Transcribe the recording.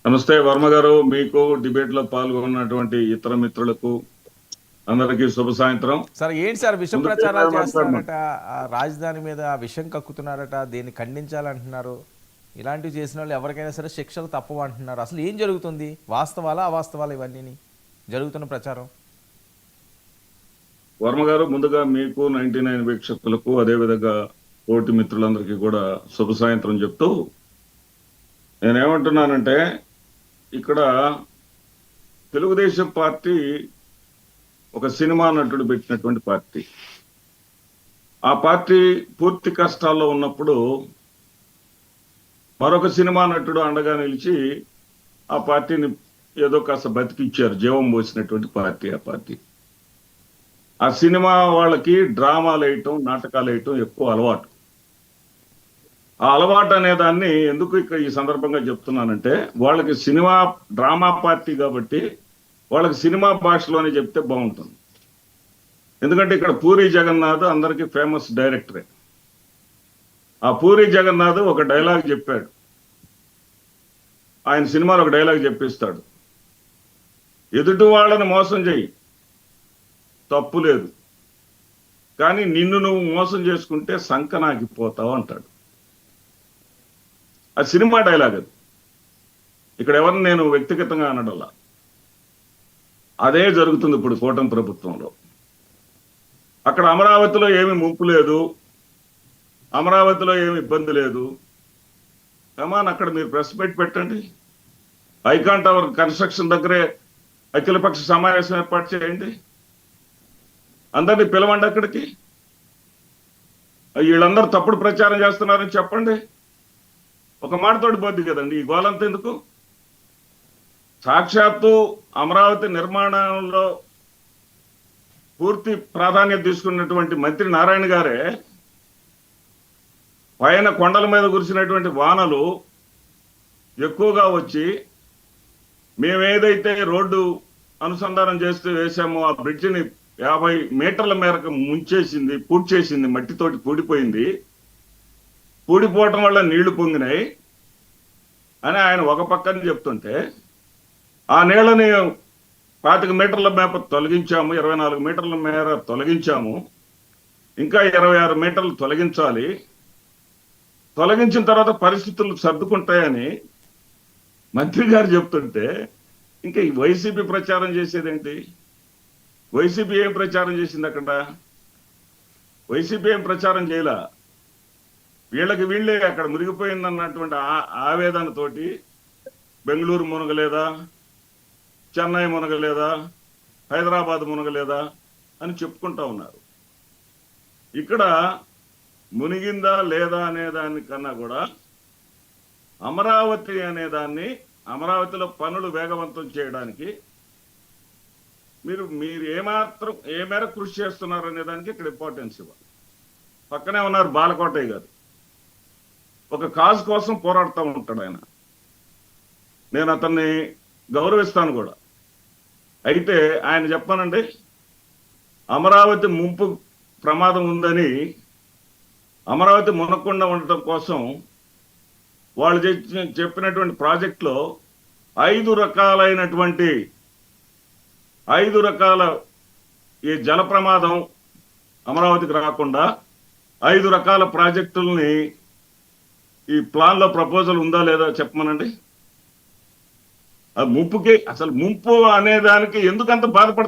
నమస్తే వర్మ గారు. మీకు డిబేట్ లో పాల్గొన్నటువంటి ఇతర మిత్రులకు అందరికీ శుభ సాయంత్రం. సార్ ఏంటి సార్ విష ముందు ప్రచారాలు చేస్తున్నారట, ఆ రాజధాని మీద విషం కక్కుతున్నారట, దీన్ని ఖండించాలంటున్నారు. ఇలాంటివి చేసిన వాళ్ళు ఎవరికైనా సరే శిక్షలు తప్పవు అంటున్నారు. అసలు ఏం జరుగుతుంది? వాస్తవాలా అవాస్తవాలా ఇవన్నీ జరుగుతున్న ప్రచారం? వర్మ గారు, ముందుగా మీకు 99 వీక్షకులకు అదేవిధంగా తోటి మిత్రులందరికీ కూడా శుభ సాయంత్రం చెప్తూ నేనేమంటున్నానంటే, ఇక్కడ తెలుగుదేశం పార్టీ ఒక సినిమా నటుడు పెట్టినటువంటి పార్టీ. ఆ పార్టీ పూర్తి కష్టాల్లో ఉన్నప్పుడు మరొక సినిమా నటుడు అండగా నిలిచి ఆ పార్టీని ఏదో కాస్త బతికిచ్చారు, జీవం పోసినటువంటి పార్టీ ఆ పార్టీ. ఆ సినిమా వాళ్ళకి డ్రామాలు వేయటం, నాటకాలు వేయటం ఎక్కువ అలవాటు. ఆ అలవాటు అనే దాన్ని ఎందుకు ఇక్కడ ఈ సందర్భంగా చెప్తున్నానంటే, వాళ్ళకి సినిమా డ్రామా పార్టీ కాబట్టి వాళ్ళకి సినిమా భాషలోనే చెప్తే బాగుంటుంది. ఎందుకంటే ఇక్కడ పూరి జగన్నాథ్ అందరికీ ఫేమస్ డైరెక్టరే. ఆ పూరి జగన్నాథ్ ఒక డైలాగ్ చెప్పాడు, ఆయన సినిమాలో ఒక డైలాగ్ చెప్పిస్తాడు, ఎదుటి వాళ్ళని మోసం చేయి తప్పు లేదు, కానీ నిన్ను నువ్వు మోసం చేసుకుంటే సంకనాగిపోతావు అంటాడు. ఆ సినిమా డైలాగ్ అది. ఇక్కడ ఎవరిని నేను వ్యక్తిగతంగా అనడంలా. అదే జరుగుతుంది ఇప్పుడు కూటమి ప్రభుత్వంలో. అక్కడ అమరావతిలో ఏమి ముంపు లేదు, అమరావతిలో ఏమి ఇబ్బంది లేదు. కమాన్, అక్కడ మీరు ప్రెస్ మీట్ పెట్టండి. ఐకాన్ టవర్ కన్స్ట్రక్షన్ దగ్గరే అఖిలపక్ష సమావేశం ఏర్పాటు చేయండి, అందరినీ పిలవండి అక్కడికి. వీళ్ళందరూ తప్పుడు ప్రచారం చేస్తున్నారని చెప్పండి. ఒక మాటతోటి పోద్ది కదండి ఈ గోలంతా ఎందుకు? సాక్షాత్తు అమరావతి నిర్మాణంలో పూర్తి ప్రాధాన్యత తీసుకున్నటువంటి మంత్రి నారాయణ గారే పైన కొండల మీద కురిసినటువంటి వానలు ఎక్కువగా వచ్చి మేమేదైతే రోడ్డు అనుసంధానం చేస్తూ వేసామో ఆ బ్రిడ్జిని 50 మీటర్ల మేరకు ముంచేసింది, పూడ్చేసింది, మట్టితోటి పూడిపోయింది. పూడిపోవటం వల్ల నీళ్లు పొంగినాయి అని ఆయన ఒక పక్కన చెప్తుంటే, ఆ నీళ్ళని 25 మీటర్ల మేర తొలగించాము, 24 మీటర్ల మేర తొలగించాము, ఇంకా 26 మీటర్లు తొలగించాలి, తొలగించిన తర్వాత పరిస్థితులు సర్దుకుంటాయని మంత్రి గారు చెప్తుంటే, ఇంకా ఈ వైసీపీ ప్రచారం చేసేదేంటి? వైసీపీ ఏం ప్రచారం చేసింది అక్కడ? వైసీపీ ఏం ప్రచారం చేయలా. వీళ్ళకి వీళ్ళే అక్కడ మునిగిపోయిందన్నటువంటి ఆవేదనతోటి బెంగళూరు మునగలేదా, చెన్నై మునగలేదా, హైదరాబాద్ మునగలేదా అని చెప్పుకుంటా ఉన్నారు. ఇక్కడ మునిగిందా లేదా అనే దానికన్నా కూడా అమరావతి అనేదాన్ని, అమరావతిలో పనులు వేగవంతం చేయడానికి మీరు ఏ మేర కృషి చేస్తున్నారు అనే దానికి ఇక్కడ ఇంపార్టెన్స్ ఇవ్వాలి. పక్కనే ఉన్నారు బాలకోటయ్య గారు, ఒక కాజ్ కోసం పోరాడుతూ ఉంటాడు ఆయన. నేను అతన్ని గౌరవిస్తాను కూడా. అయితే ఆయన చెప్పానండి, అమరావతి ముంపు ప్రమాదం ఉందని అమరావతి మునకుండా ఉండటం కోసం వాళ్ళు చెప్పినటువంటి ప్రాజెక్టులో 5 రకాల ఈ జల ప్రమాదం అమరావతికి రాకుండా 5 రకాల ప్రాజెక్టుల్ని ఈ ప్లాన్ లో ప్రపోజల్ ఉందా లేదా చెప్పమనండి. ఆ ముంపుకి, అసలు ముంపు అనేదానికి ఎందుకంత బాధపడతారు?